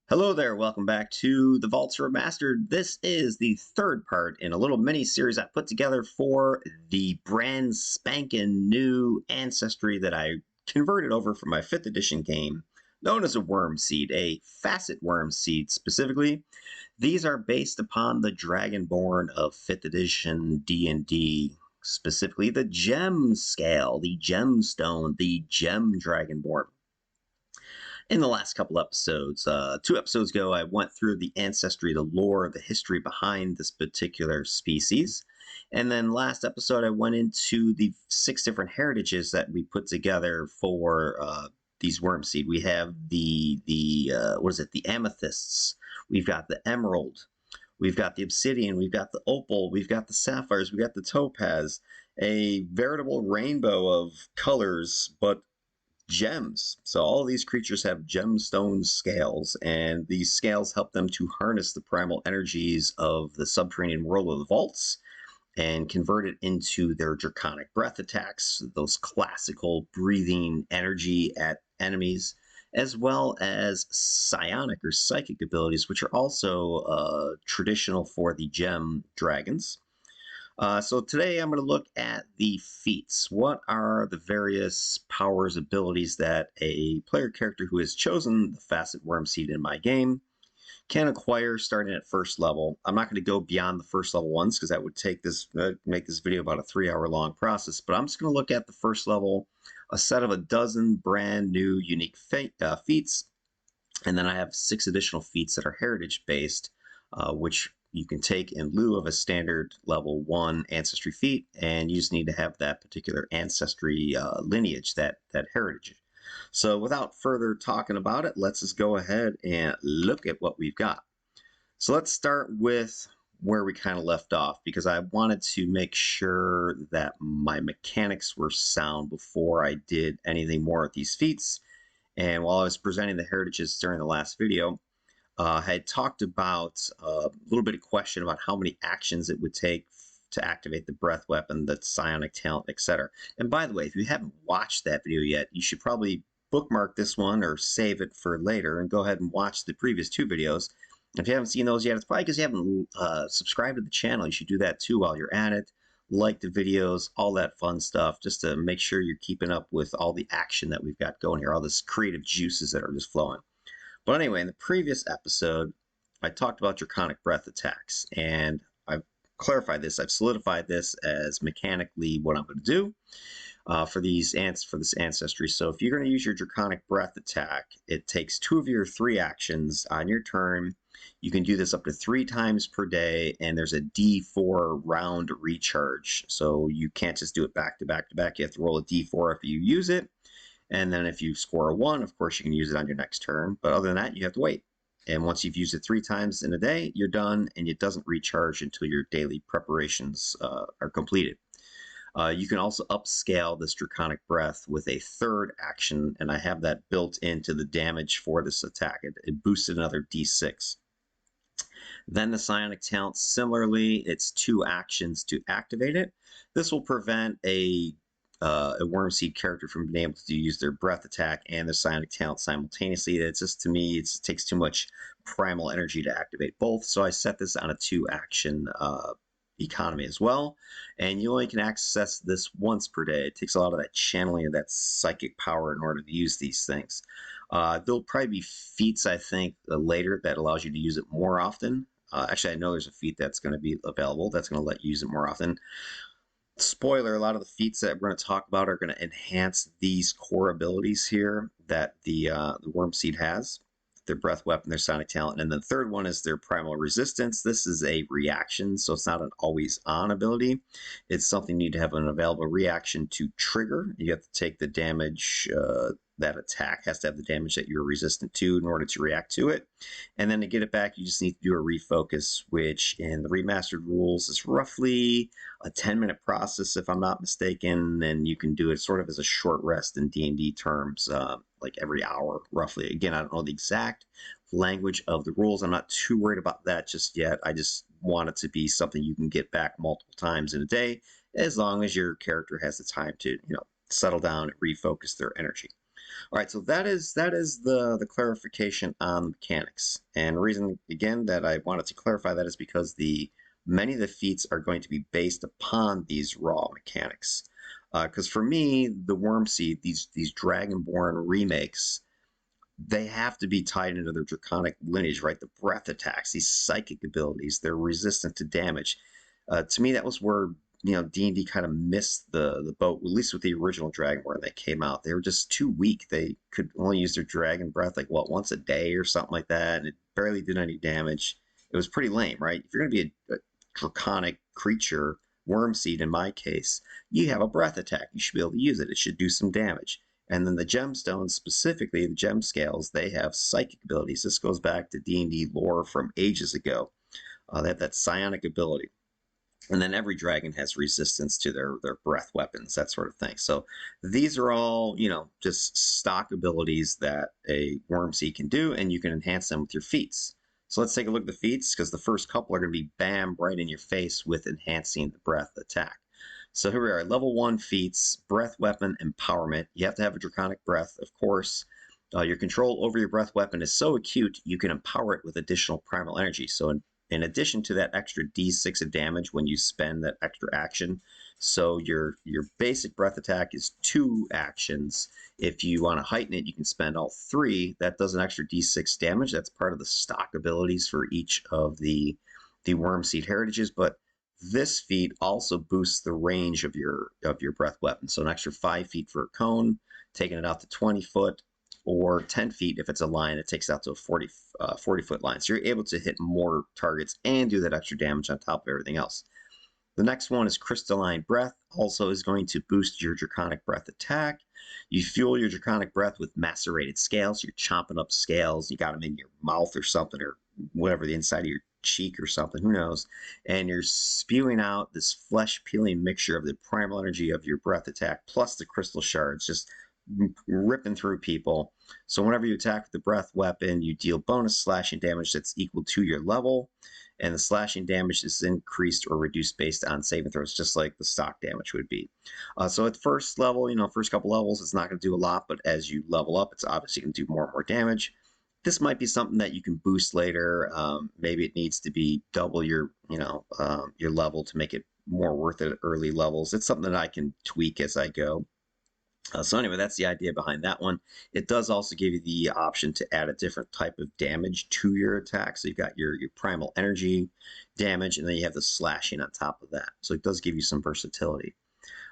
Hello there, welcome back to the Vaults Remastered. This is the third part in a little mini series I put together for the brand spanking new Ancestry that I converted over from my 5th edition game, known as a Wyrmseed, a facet Wyrmseed specifically. These are based upon the Dragonborn of 5th edition D&D, specifically the gem scale, the gemstone, the gem Dragonborn. In the last couple episodes, 2 episodes ago, I went through the ancestry, the lore, the history behind this particular species. And then last episode, I went into the 6 different heritages that we put together for these Wyrmseed. We have the amethysts. We've got the emerald. We've got the obsidian. We've got the opal. We've got the sapphires. We've got the topaz. A veritable rainbow of colors, but gems. So all of these creatures have gemstone scales, and these scales help them to harness the primal energies of the subterranean world of the vaults and convert it into their draconic breath attacks, those classical breathing energy at enemies, as well as psionic or psychic abilities, which are also traditional for the gem dragons. So today I'm going to look at the feats. What are the various powers, abilities that a player character who has chosen the facet Wyrmseed in my game can acquire starting at first level? I'm not going to go beyond the first level ones because that would make this video about a 3-hour long process, but I'm just going to look at the first level, a set of a dozen brand new unique feats, and then I have 6 additional feats that are heritage based, which you can take in lieu of a standard level 1 ancestry feat, and you just need to have that particular ancestry lineage, that heritage. So without further talking about it, let's just go ahead and look at what we've got. So let's start with where we kind of left off, because I wanted to make sure that my mechanics were sound before I did anything more with these feats. And while I was presenting the heritages during the last video, I had talked about a little bit of question about how many actions it would take to activate the breath weapon, the psionic talent, etc. And by the way, if you haven't watched that video yet, you should probably bookmark this one or save it for later and go ahead and watch the previous 2 videos. If you haven't seen those yet, it's probably because you haven't subscribed to the channel. You should do that too while you're at it. Like the videos, all that fun stuff, just to make sure you're keeping up with all the action that we've got going here, all this creative juices that are just flowing. But anyway, in the previous episode, I talked about draconic breath attacks, and I've clarified this. I've solidified this as mechanically what I'm going to do for this ancestry. So if you're going to use your draconic breath attack, it takes 2 of your 3 actions on your turn. You can do this up to 3 times per day, and there's a D4 round recharge. So you can't just do it back to back to back. You have to roll a D4 if you use it. And then if you score a 1, of course, you can use it on your next turn. But other than that, you have to wait. And once you've used it 3 times in a day, you're done, and it doesn't recharge until your daily preparations are completed. You can also upscale this draconic breath with a 3rd action, and I have that built into the damage for this attack. It boosts another D6. Then the psionic talent, similarly, it's 2 actions to activate it. This will prevent a Wyrmseed character from being able to use their breath attack and their psionic talent simultaneously. It's just, to me, it takes too much primal energy to activate both. So I set this on a 2 action economy as well. And you only can access this once per day. It takes a lot of that channeling of that psychic power in order to use these things. There'll probably be feats, I think, later that allows you to use it more often. Actually, I know there's a feat that's going to be available that's going to let you use it more often. Spoiler, a lot of the feats that we're going to talk about are going to enhance these core abilities here that the Wyrmseed has. Their breath weapon, their psionic talent, and the 3rd one is their primal resistance. This is a reaction, so it's not an always on ability. It's something you need to have an available reaction to trigger. You have to take the damage. That attack has to have the damage that you're resistant to in order to react to it. And then to get it back, you just need to do a refocus, which in the remastered rules is roughly a 10-minute process, if I'm not mistaken. And you can do it sort of as a short rest in D&D terms, like every hour, roughly. Again, I don't know the exact language of the rules. I'm not too worried about that just yet. I just want it to be something you can get back multiple times in a day, as long as your character has the time to, settle down and refocus their energy. All right, so that is the clarification on mechanics. And the reason again that I wanted to clarify that is because the many of the feats are going to be based upon these raw mechanics. Because for me, the Wyrmseed, these Dragonborn remakes, they have to be tied into their draconic lineage, right? The breath attacks, these psychic abilities, they're resistant to damage. To me, that was where D&D kind of missed the boat, at least with the original Dragonborn that came out. They were just too weak. They could only use their dragon breath like once a day or something like that, and it barely did any damage. It was pretty lame, right? If you're going to be a draconic creature, Wyrmseed in my case, you have a breath attack. You should be able to use it. It should do some damage. And then the gemstones, specifically the gem scales, they have psychic abilities. This goes back to D&D lore from ages ago. They have that psionic ability. And then every dragon has resistance to their breath weapons, that sort of thing. So these are all, just stock abilities that a Wyrmseed can do, and you can enhance them with your feats. So let's take a look at the feats, because the first couple are going to be bam, right in your face with enhancing the breath attack. So here we are, level 1 feats, breath weapon empowerment. You have to have a draconic breath, of course. Your control over your breath weapon is so acute, you can empower it with additional primal energy. So in addition to that extra d6 of damage when you spend that extra action, so your basic breath attack is 2 actions. If you want to heighten it, you can spend all 3. That does an extra d6 damage. That's part of the stock abilities for each of the Wyrmseed heritages, but this feat also boosts the range of your breath weapon. So an extra 5 feet for a cone, taking it out to 20 foot, or 10 feet if it's a line. It takes it out to a 40-foot line. So you're able to hit more targets and do that extra damage on top of everything else. The next one is Crystalline Breath. Also is going to boost your Draconic Breath attack. You fuel your Draconic Breath with macerated scales. You're chomping up scales. You got them in your mouth or something, or whatever, the inside of your cheek or something, who knows. And you're spewing out this flesh-peeling mixture of the primal energy of your breath attack plus the crystal shards, just ripping through people. So whenever you attack with the breath weapon, you deal bonus slashing damage that's equal to your level, and the slashing damage is increased or reduced based on saving throws, just like the stock damage would be. So at first level, first couple levels, it's not going to do a lot, but as you level up, it's obviously going to do more and more damage. This might be something that you can boost later. Maybe it needs to be double your level to make it more worth it at early levels. It's something that I can tweak as I go. So anyway, that's the idea behind that one. It does also give you the option to add a different type of damage to your attack. So you've got your primal energy damage, and then you have the slashing on top of that. So it does give you some versatility.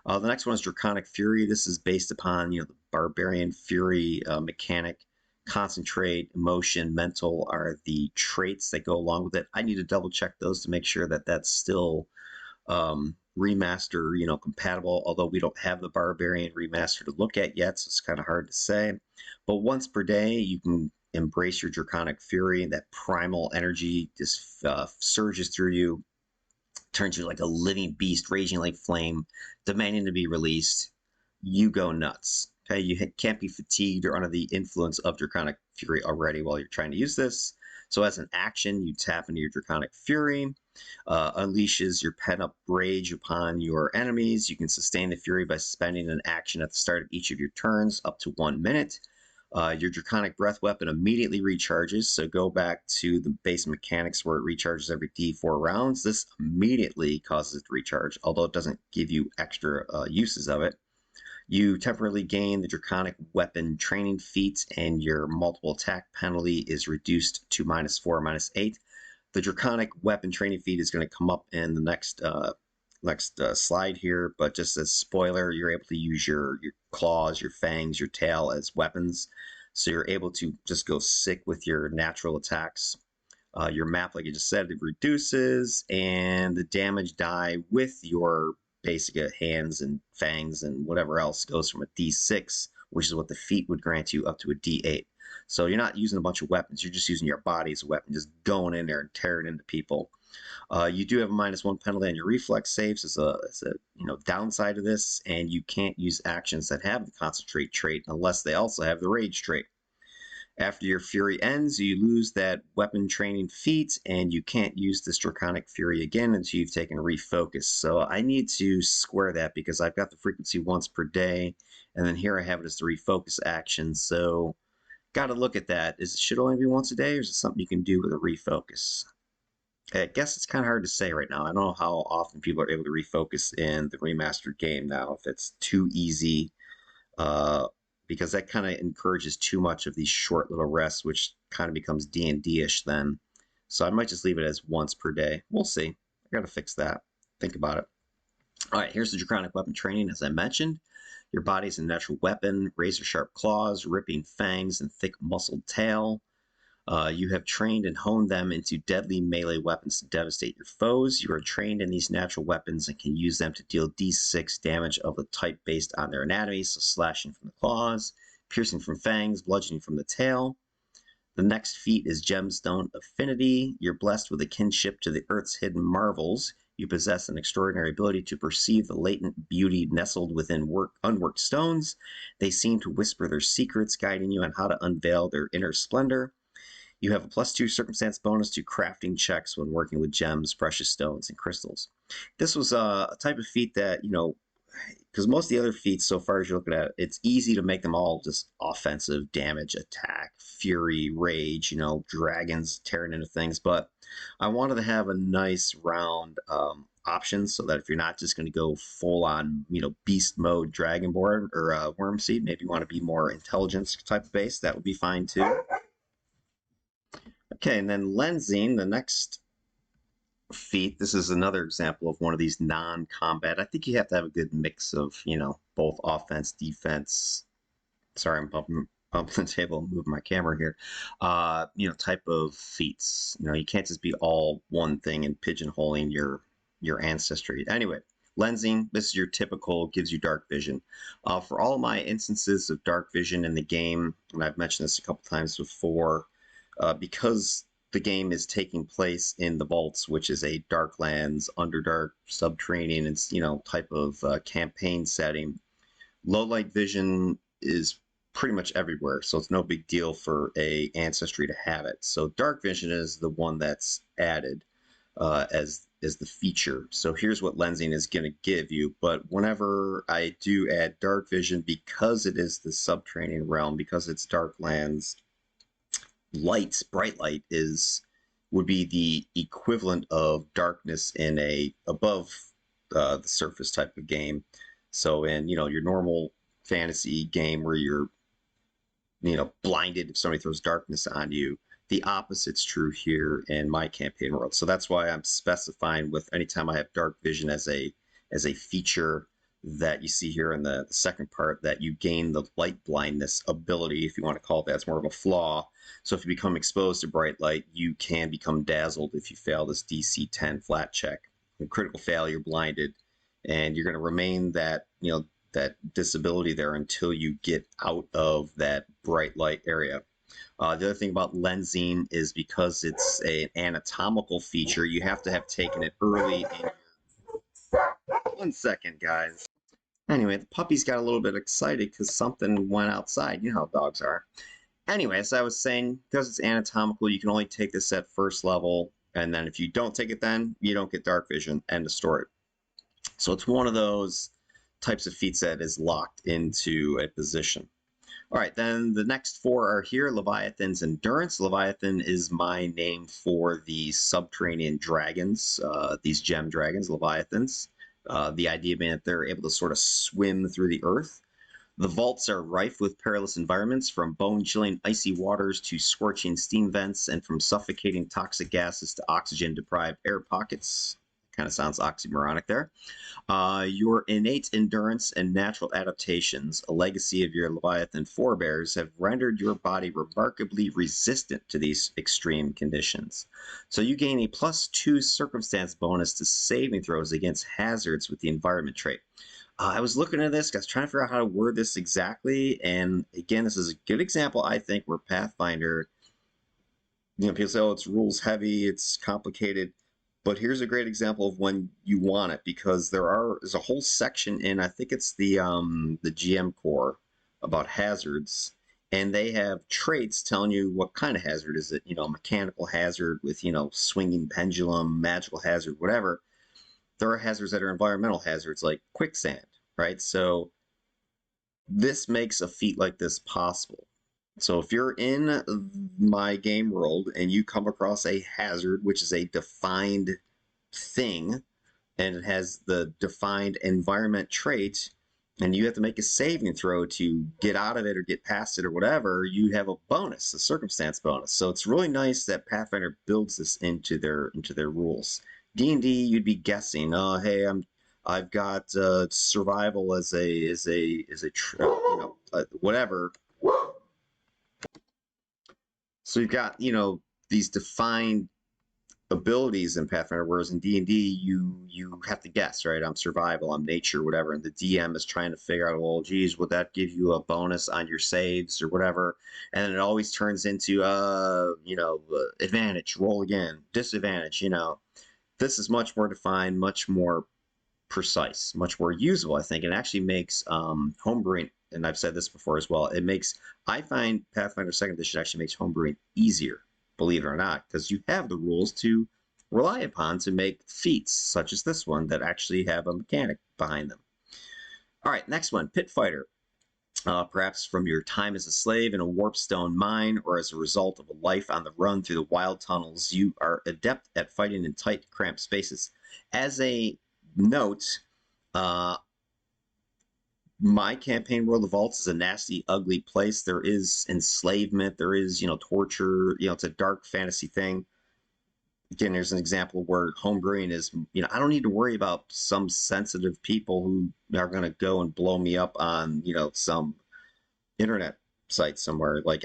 The next one is Draconic Fury. This is based upon the Barbarian Fury mechanic. Concentrate, emotion, mental are the traits that go along with it. I need to double check those to make sure that that's still remaster, compatible, although we don't have the Barbarian remaster to look at yet, so it's kind of hard to say. But once per day, you can embrace your Draconic Fury, and that primal energy just surges through you, turns you like a living beast, raging like flame, demanding to be released. You go nuts. Okay, you can't be fatigued or under the influence of Draconic Fury already while you're trying to use this. So as an action, you tap into your Draconic Fury, unleashes your pent-up rage upon your enemies. You can sustain the fury by spending an action at the start of each of your turns, up to 1 minute. Your Draconic Breath weapon immediately recharges, so go back to the base mechanics where it recharges every d4 rounds. This immediately causes it to recharge, although it doesn't give you extra uses of it. You temporarily gain the Draconic Weapon Training feat, and your multiple attack penalty is reduced to -4, -8. The Draconic Weapon Training feat is going to come up in the next slide here, but just as spoiler, you're able to use your claws, your fangs, your tail as weapons, so you're able to just go sick with your natural attacks. Your map, like I just said, it reduces, and the damage die with your basic hands and fangs and whatever else goes from a d6, which is what the feat would grant you, up to a d8. So you're not using a bunch of weapons, you're just using your body as a weapon, just going in there and tearing into people. You do have a -1 penalty on your reflex saves as a downside to this, and you can't use actions that have the concentrate trait unless they also have the rage trait. After your fury ends, you lose that weapon training feat, and you can't use this Draconic Fury again until you've taken refocus. So I need to square that, because I've got the frequency once per day, And then here I have it as the refocus action. So got to look at that. Should it only be once a day, or is it something you can do with a refocus? I guess it's kind of hard to say right now. I don't know how often people are able to refocus in the remastered game now, if it's too easy, uh, because that kind of encourages too much of these short little rests, which kind of becomes D&D-ish then. So I might just leave it as once per day. We'll see. I got to fix that. Think about it. All right, here's the Draconic Weapon training, as I mentioned. Your body's a natural weapon, razor-sharp claws, ripping fangs, and thick muscled tail. You have trained and honed them into deadly melee weapons to devastate your foes. You are trained in these natural weapons and can use them to deal d6 damage of the type based on their anatomy, so slashing from the claws, piercing from fangs, bludgeoning from the tail. The next feat is Gemstone Affinity. You're blessed with a kinship to the Earth's hidden marvels. You possess an extraordinary ability to perceive the latent beauty nestled within unworked stones. They seem to whisper their secrets, guiding you on how to unveil their inner splendor. You have a +2 circumstance bonus to crafting checks when working with gems, precious stones, and crystals. This was a type of feat that, because most of the other feats so far as you're looking at, it's easy to make them all just offensive, damage, attack, fury, rage, dragons tearing into things. But I wanted to have a nice round option so that if you're not just going to go full on, beast mode Dragonborn or Wyrmseed, maybe you want to be more intelligence type of base, that would be fine too. Okay, and then lensing, the next feat. This is another example of one of these non-combat. I think you have to have a good mix of, both offense, defense. Sorry, I'm bumping the table, moving my camera here. Type of feats. You can't just be all one thing and pigeonholing your ancestry. Anyway, lensing. This is your typical, gives you dark vision. For all my instances of dark vision in the game, and I've mentioned this a couple times before, because the game is taking place in the vaults, which is a Darklands, Underdark, subterranean, and type of campaign setting. Low light vision is pretty much everywhere, so it's no big deal for a ancestry to have it. So dark vision is the one that's added as the feature. So here's what lensing is going to give you. But whenever I do add dark vision, because it is the subterranean realm, because it's Darklands, bright light would be the equivalent of darkness in a above the surface type of game. So in your normal fantasy game where you're blinded if somebody throws darkness on you, the opposite's true here in my campaign world. So that's why I'm specifying with anytime I have dark vision as a feature that you see here in the second part, that you gain the light blindness ability, if you want to call it that. It's more of a flaw. So if you become exposed to bright light, you can become dazzled if you fail this DC 10 flat check. In critical fail, you're blinded, and you're going to remain that disability there until you get out of that bright light area. The other thing about lensing is because it's an anatomical feature, you have to have taken it early in. 1 second, guys. Anyway, the puppies got a little bit excited because something went outside. You know how dogs are. Anyway, as I was saying, because it's anatomical, you can only take this at first level, and then if you don't take it then, you don't get dark vision. End of story. So it's one of those types of feats that is locked into a position. All right, then the next 4 are here. Leviathan's Endurance. Leviathan is my name for the subterranean dragons, these gem dragons, Leviathans. The idea being that they're able to sort of swim through the earth. The vaults are rife with perilous environments, from bone-chilling icy waters to scorching steam vents, and from suffocating toxic gases to oxygen-deprived air pockets. Kind of sounds oxymoronic there. Your innate endurance and natural adaptations, a legacy of your Leviathan forebears, have rendered your body remarkably resistant to these extreme conditions. So you gain a +2 circumstance bonus to saving throws against hazards with the environment trait. I was looking at this, I was trying to figure out how to word this exactly, and again, this is a good example, I think, where Pathfinder, people say, oh, it's rules heavy, it's complicated. But here's a great example of when you want it, because there's a whole section in, I think it's the GM core, about hazards, and they have traits telling you what kind of hazard is it. Mechanical hazard with swinging pendulum, magical hazard, whatever. There are hazards that are environmental hazards like quicksand, right? So this makes a feat like this possible. So if you're in my game world and you come across a hazard, which is a defined thing, and it has the defined environment trait, and you have to make a saving throw to get out of it or get past it or whatever, you have a bonus, a circumstance bonus. So it's really nice that Pathfinder builds this into their rules. D&D, you'd be guessing, oh hey, I've got survival as whatever. So you've got these defined abilities in Pathfinder, whereas in D&D you have to guess, right? I'm survival, I'm nature, whatever, and the DM is trying to figure out, well, geez, would that give you a bonus on your saves or whatever? And it always turns into advantage, roll again, disadvantage. This is much more defined, much more precise, much more usable, I think. It actually makes homebrewing, and I've said this before as well, I find Pathfinder 2nd Edition actually makes homebrewing easier, believe it or not, because you have the rules to rely upon to make feats, such as this one, that actually have a mechanic behind them. All right, next one, Pit Fighter. Perhaps from your time as a slave in a warpstone mine or as a result of a life on the run through the wild tunnels, you are adept at fighting in tight, cramped spaces. As a note, my campaign world of vaults is a nasty, ugly place. There is enslavement, there is torture. It's a dark fantasy thing. Again, there's an example where homebrewing is, I don't need to worry about some sensitive people who are going to go and blow me up on some internet site somewhere. Like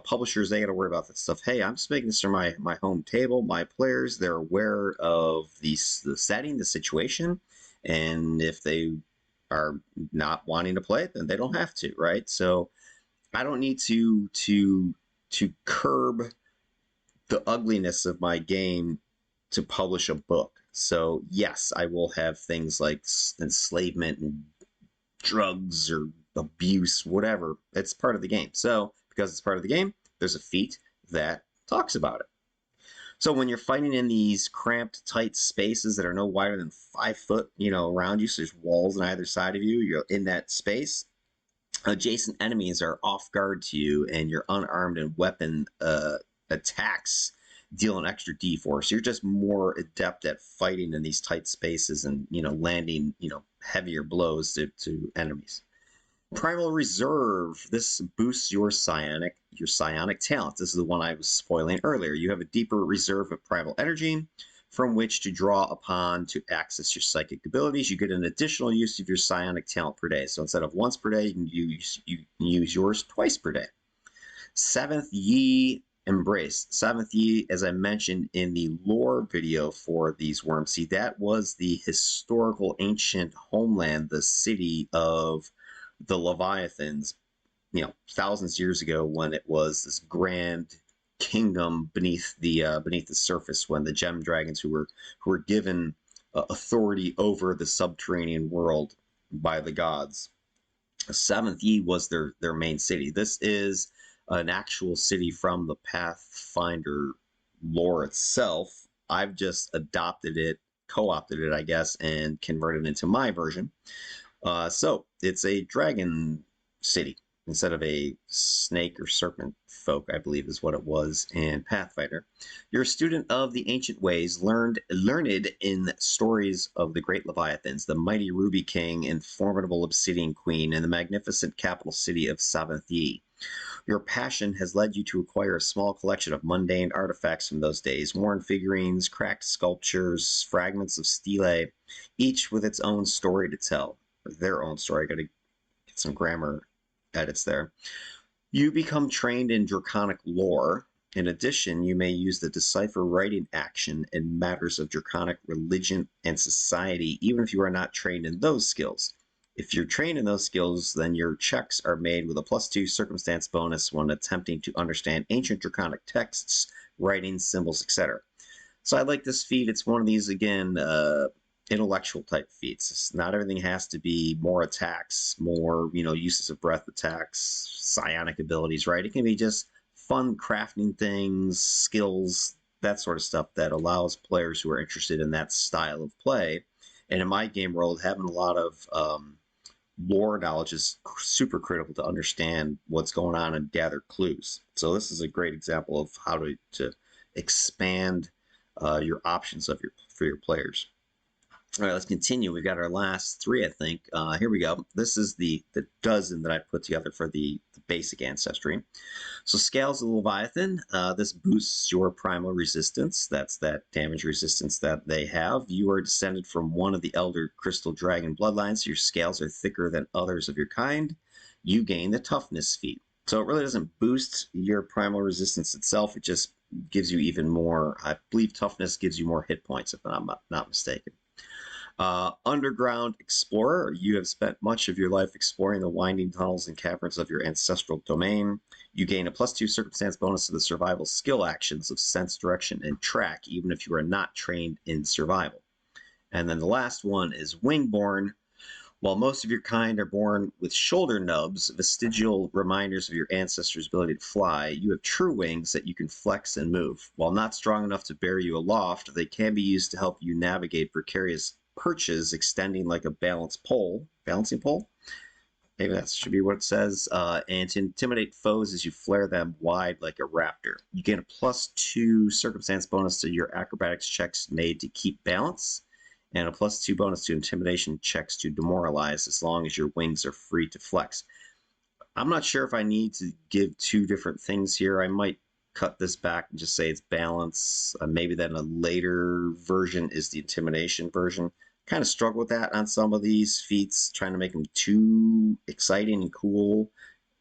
publishers, they got to worry about that stuff. Hey, I'm just making this for my home table. My players, they're aware of the setting, the situation, and if they are not wanting to play it, then they don't have to, right? So I don't need to curb the ugliness of my game to publish a book. So yes, I will have things like enslavement and drugs or abuse, whatever. It's part of the game. So because it's part of the game, there's a feat that talks about it. So when you're fighting in these cramped, tight spaces that are no wider than 5 foot, around you, so there's walls on either side of you, you're in that space. Adjacent enemies are off guard to you, and your unarmed and weapon attacks deal an extra D4. So you're just more adept at fighting in these tight spaces and landing heavier blows to enemies. Primal Reserve. This boosts your psionic talent. This is the one I was spoiling earlier. You have a deeper reserve of primal energy from which to draw upon to access your psychic abilities. You get an additional use of your psionic talent per day. So instead of once per day, you can use yours twice per day. Seventh Yi Embrace. Seventh Yi, as I mentioned in the lore video for these Wyrmseed, that was the historical ancient homeland, the city of the Leviathans, thousands of years ago, when it was this grand kingdom beneath the surface, when the gem dragons who were given authority over the subterranean world by the gods. Seventh Yi was their main city. This is an actual city from the Pathfinder lore itself. I've just adopted it, co-opted it, I guess, and converted it into my version. So it's a dragon city instead of a snake or serpent folk, I believe is what it was in Pathfinder. You're a student of the ancient ways, learned in stories of the great Leviathans, the mighty Ruby King and formidable Obsidian Queen, and the magnificent capital city of Seventh Yi. Your passion has led you to acquire a small collection of mundane artifacts from those days, worn figurines, cracked sculptures, fragments of stelae, each with its own story to tell. Their own story. I got to get some grammar edits there. You become trained in draconic lore. In addition, you may use the decipher writing action in matters of draconic religion and society, even if you are not trained in those skills. If you're trained in those skills, then your checks are made with a +2 circumstance bonus when attempting to understand ancient draconic texts, writings, symbols, etc. So I like this feat. It's one of these, again, intellectual type feats. Not everything has to be more attacks, more uses of breath attacks, psionic abilities, right? It can be just fun crafting things, skills, that sort of stuff that allows players who are interested in that style of play. And in my game world, having a lot of lore knowledge is super critical to understand what's going on and gather clues. So this is a great example of how to expand your options for your players. All right, let's continue. We've got our last three, I think. Here we go. This is the dozen that I put together for the basic ancestry. So Scales of the Leviathan, this boosts your primal resistance. That's that damage resistance that they have. You are descended from one of the Elder Crystal Dragon bloodlines, so your scales are thicker than others of your kind. You gain the Toughness feat. So it really doesn't boost your primal resistance itself. It just gives you even more. I believe Toughness gives you more hit points, if I'm not mistaken. Underground Explorer, you have spent much of your life exploring the winding tunnels and caverns of your ancestral domain. You gain a +2 circumstance bonus to the survival skill actions of sense, direction, and track, even if you are not trained in survival. And then the last one is Wingborn. While most of your kind are born with shoulder nubs, vestigial reminders of your ancestors' ability to fly, you have true wings that you can flex and move. While not strong enough to bear you aloft, they can be used to help you navigate precarious perches extending like a balancing pole. Maybe that should be what it says. And to intimidate foes as you flare them wide like a raptor. You get a +2 circumstance bonus to your acrobatics checks made to keep balance, and a +2 bonus to intimidation checks to demoralize as long as your wings are free to flex. I'm not sure if I need to give two different things here. I might cut this back and just say it's balance. Maybe then a later version is the intimidation version. Kind of struggle with that on some of these feats, trying to make them too exciting and cool.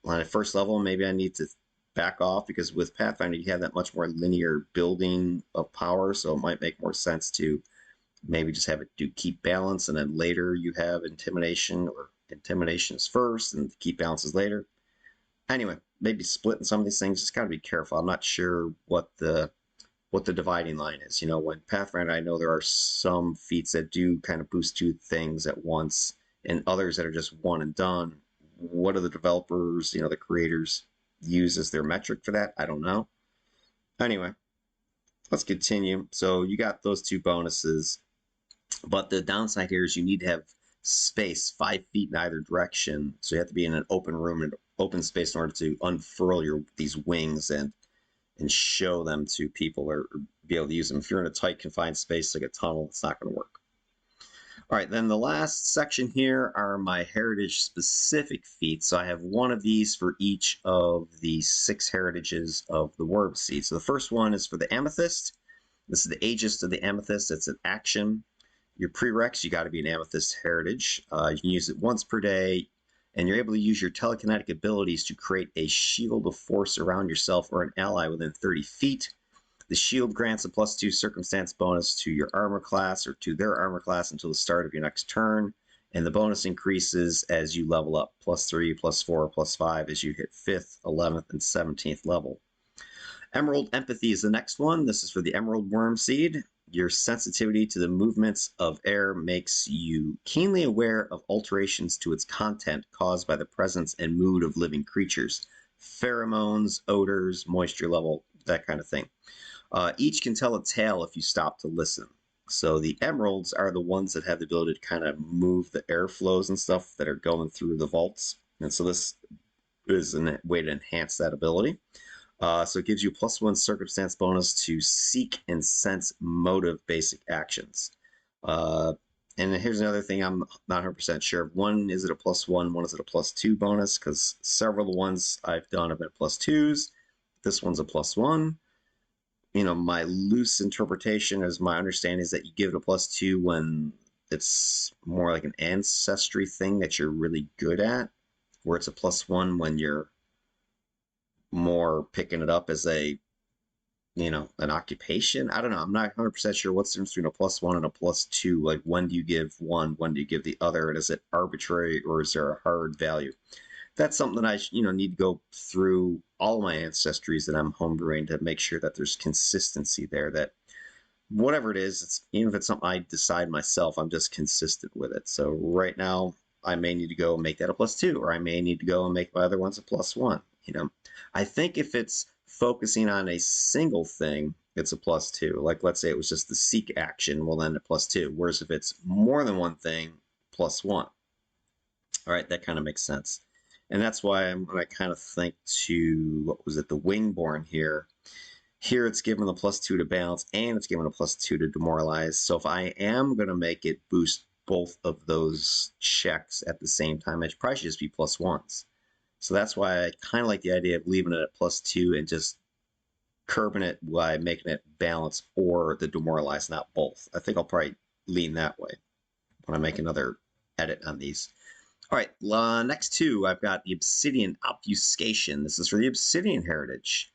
On a first level, maybe I need to back off, because with Pathfinder, you have that much more linear building of power, so it might make more sense to maybe just have it do keep balance, and then later you have intimidation, or intimidation is first and keep balance is later. Anyway, maybe splitting some of these things. Just got to be careful. I'm not sure what the dividing line is. You know, when Pathfinder, I know there are some feats that do kind of boost two things at once, and others that are just one and done. What do the developers, the creators, use as their metric for that? I don't know. Anyway, let's continue. So you got those two bonuses, but the downside here is you need to have space 5 feet in either direction. So you have to be in an open room and open space in order to unfurl these wings and show them to people, or be able to use them. If you're in a tight confined space like a tunnel, it's not going to work. All right, then the last section here are my heritage-specific feats. So I have one of these for each of the 6 heritages of the Wyrmseed. So the first one is for the Amethyst. This is the Aegis of the Amethyst. It's an action. Your prereqs, you got to be an Amethyst heritage. You can use it once per day, and you're able to use your telekinetic abilities to create a shield of force around yourself or an ally within 30 feet. The shield grants a +2 circumstance bonus to your armor class, or to their armor class, until the start of your next turn, and the bonus increases as you level up, +3, +4, +5 as you hit 5th, 11th, and 17th level. Emerald Empathy is the next one. This is for the Emerald Wyrmseed. Your sensitivity to the movements of air makes you keenly aware of alterations to its content caused by the presence and mood of living creatures. Pheromones, odors, moisture level, that kind of thing. Each can tell a tale if you stop to listen. So the emeralds are the ones that have the ability to kind of move the airflows and stuff that are going through the vaults. And so this is a way to enhance that ability. So it gives you a +1 circumstance bonus to seek and sense motive basic actions. And here's another thing I'm not 100% sure. One, is it a +1? One, is it a +2 bonus? Because several of the ones I've done have been +2s. This one's a +1. My loose interpretation, as my understanding, is that you give it a +2 when it's more like an ancestry thing that you're really good at, where it's a +1 when you're more picking it up as an occupation. I don't know. I'm not 100% sure what's the difference between a +1 and a +2. Like, when do you give one? When do you give the other? And is it arbitrary, or is there a hard value? That's something that I need to go through all my ancestries that I'm homebrewing to make sure that there's consistency there, that whatever it is, even if it's something I decide myself, I'm just consistent with it. So right now, I may need to go and make that a +2, or I may need to go and make my other ones a +1. I think if it's focusing on a single thing, it's a +2. Like, let's say it was just the seek action, well, then a +2. Whereas if it's more than one thing, +1. All right, that kind of makes sense. And that's why when I kind of think to, what was it, the Wingborn here. Here it's given a +2 to balance, and it's given a +2 to demoralize. So if I am going to make it boost both of those checks at the same time, it probably should just be +1s. So that's why I kind of like the idea of leaving it at +2 and just curbing it by making it balance or the demoralize, not both. I think I'll probably lean that way when I make another edit on these. All right, next two, I've got the Obsidian Obfuscation. This is for the Obsidian Heritage.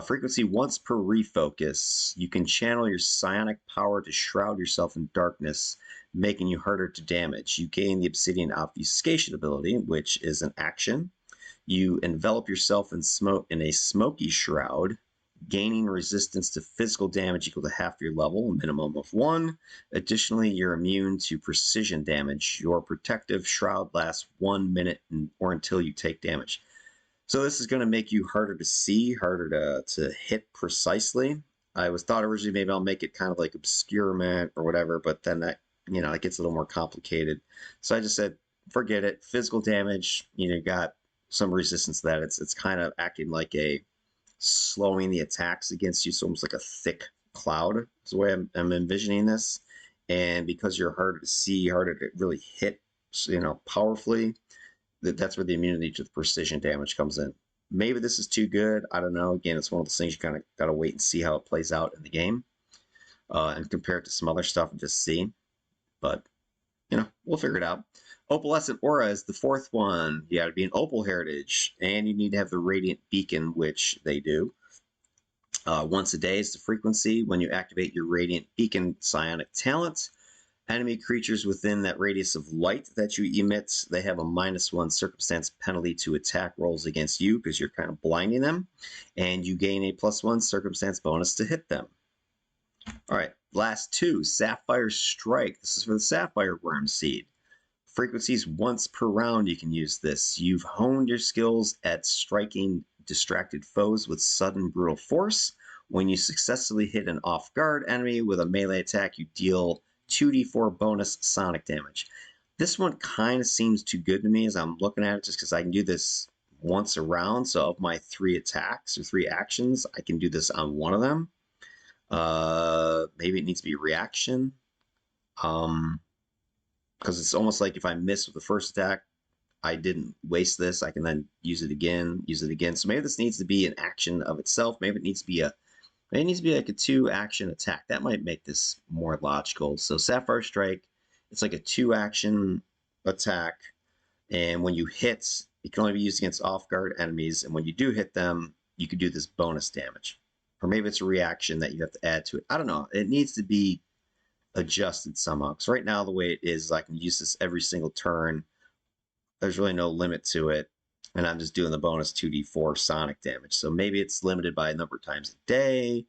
Frequency once per refocus. You can channel your psionic power to shroud yourself in darkness, making you harder to damage. You gain the Obsidian Obfuscation ability, which is an action. You envelop yourself in smoke in a smoky shroud, gaining resistance to physical damage equal to half your level, a minimum of 1. Additionally, you're immune to precision damage. Your protective shroud lasts 1 minute or until you take damage. So this is going to make you harder to see, harder to hit precisely. I was thought originally maybe I'll make it kind of like obscurement or whatever, but then that, it gets a little more complicated. So I just said, forget it. Physical damage, got some resistance to that. It's kind of acting like a slowing the attacks against you. So almost like a thick cloud is the way I'm envisioning this. And because you're harder to see, harder to really hit, powerfully, that's where the immunity to the precision damage comes in. Maybe this is too good. I don't know. Again, it's one of those things you kind of got to wait and see how it plays out in the game, and compare it to some other stuff and just see. But, we'll figure it out. Opalescent Aura is the fourth one. You got to be an Opal Heritage, and you need to have the Radiant Beacon, which they do. Once a day is the frequency. When you activate your Radiant Beacon psionic talent, enemy creatures within that radius of light that you emit, they have a -1 circumstance penalty to attack rolls against you because you're kind of blinding them, and you gain a +1 circumstance bonus to hit them. All right, last two, Sapphire Strike. This is for the Sapphire Wyrmseed. Frequencies once per round you can use this. You've honed your skills at striking distracted foes with sudden brutal force. When you successfully hit an off-guard enemy with a melee attack, you deal 2d4 bonus sonic damage. This one kind of seems too good to me as I'm looking at it, just because I can do this once a round. So of my 3 attacks or 3 actions, I can do this on one of them. Maybe it needs to be reaction. Because it's almost like if I miss with the first attack, I didn't waste this. I can then use it again. So maybe this needs to be an action of itself. Maybe it needs to be like a 2-action attack. That might make this more logical. So Sapphire Strike, it's like a 2-action attack, and when you hit, it can only be used against off-guard enemies, and when you do hit them, you can do this bonus damage. Or maybe it's a reaction that you have to add to it. I don't know. It needs to be adjusted somehow. Because right now, the way it is, I can use this every single turn. There's really no limit to it. And I'm just doing the bonus 2d4 sonic damage. So maybe it's limited by a number of times a day.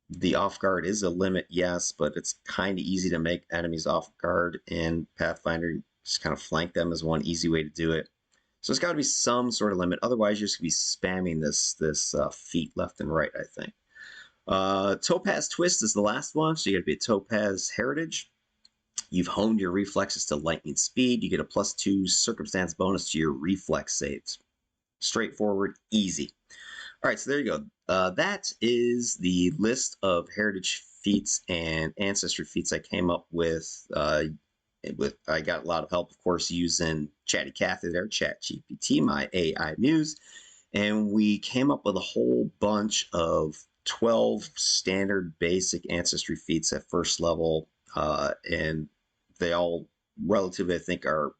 The off guard is a limit, yes, but it's kind of easy to make enemies off guard in Pathfinder. Just kind of flank them is one easy way to do it. So it's got to be some sort of limit. Otherwise, you're just going to be spamming this feat left and right, I think. Topaz Twist is the last one. So you got to be a Topaz Heritage. You've honed your reflexes to lightning speed. You get a +2 circumstance bonus to your reflex saves. Straightforward, easy. All right, so there you go. That is the list of heritage feats and ancestry feats I came up with. I got a lot of help, of course, using Chatty Cathy there, ChatGPT, my AI muse, and we came up with a whole bunch of 12 standard basic ancestry feats at first level, and they all relatively, I think, our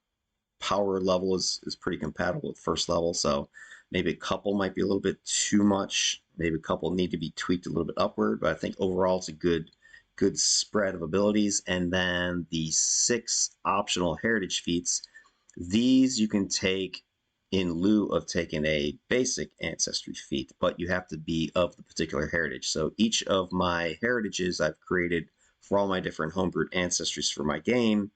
power level is pretty compatible with first level, so maybe a couple might be a little bit too much. Maybe a couple need to be tweaked a little bit upward, but I think overall it's a good spread of abilities. And then the 6 optional heritage feats, these you can take in lieu of taking a basic ancestry feat, but you have to be of the particular heritage. So each of my heritages I've created for all my different homebrewed ancestries for my game,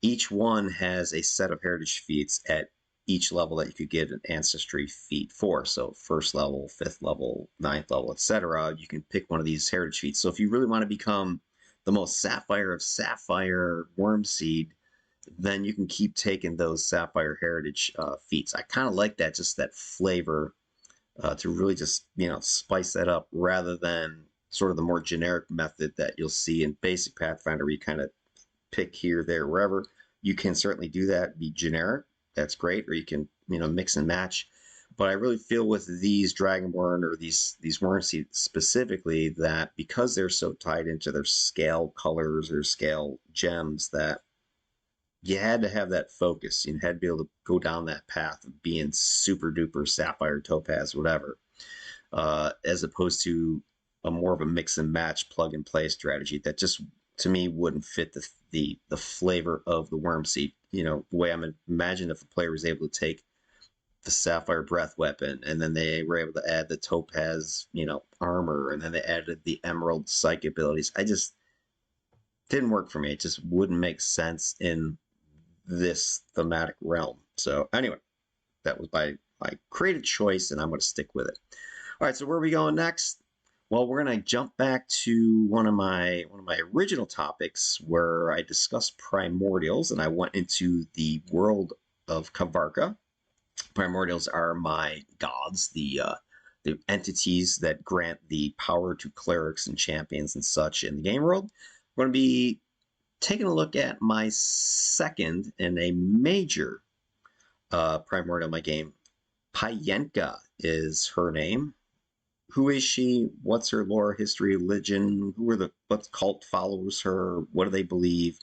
each one has a set of heritage feats at each level that you could get an ancestry feat for. So first level, 5th level, 9th level, etc. You can pick one of these heritage feats. So if you really want to become the most sapphire of sapphire Wyrmseed, then you can keep taking those Sapphire Heritage feats. I kind of like that, just that flavor to really just, spice that up rather than sort of the more generic method that you'll see in basic Pathfinder where you kind of pick here, there, wherever. You can certainly do that, be generic. That's great. Or you can, mix and match. But I really feel with these Dragonborn or these Wyrmseed specifically that because they're so tied into their scale colors or scale gems that you had to have that focus. You had to be able to go down that path of being super duper sapphire, topaz, whatever, as opposed to a more of a mix and match, plug and play strategy that just to me wouldn't fit the flavor of the Wyrmseed. The way I'm imagine if a player was able to take the sapphire breath weapon and then they were able to add the topaz, armor, and then they added the emerald psych abilities. I just didn't work for me. It just wouldn't make sense in this thematic realm. So anyway, that was my creative choice, and I'm going to stick with it. All right, so where are we going next? Well, we're going to jump back to one of my original topics where I discussed primordials, and I went into the world of Kavarka. Primordials are my gods, the entities that grant the power to clerics and champions and such in the game world. We're going to be taking a look at my second and a major primordial in my game. Payenka is her name. Who is she? What's her lore, history, religion? What cult follows her? What do they believe?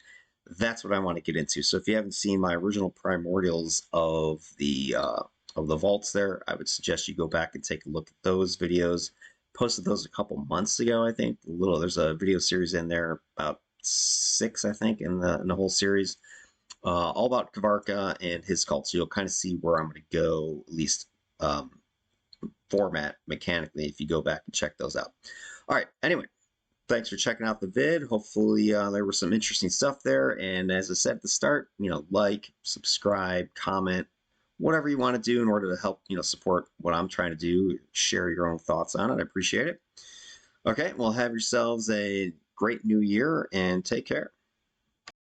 That's what I want to get into. So if you haven't seen my original primordials of the vaults there, I would suggest you go back and take a look at those videos. Posted those a couple months ago, I think. There's a video series in there, about 6, I think, in the whole series, all about Kavarka and his cult. So you'll kind of see where I'm going to go, at least format mechanically, if you go back and check those out. All right. Anyway, thanks for checking out the vid. Hopefully there was some interesting stuff there. And as I said at the start, like, subscribe, comment, whatever you want to do in order to help, support what I'm trying to do. Share your own thoughts on it. I appreciate it. Okay, well, have yourselves a great new year and take care.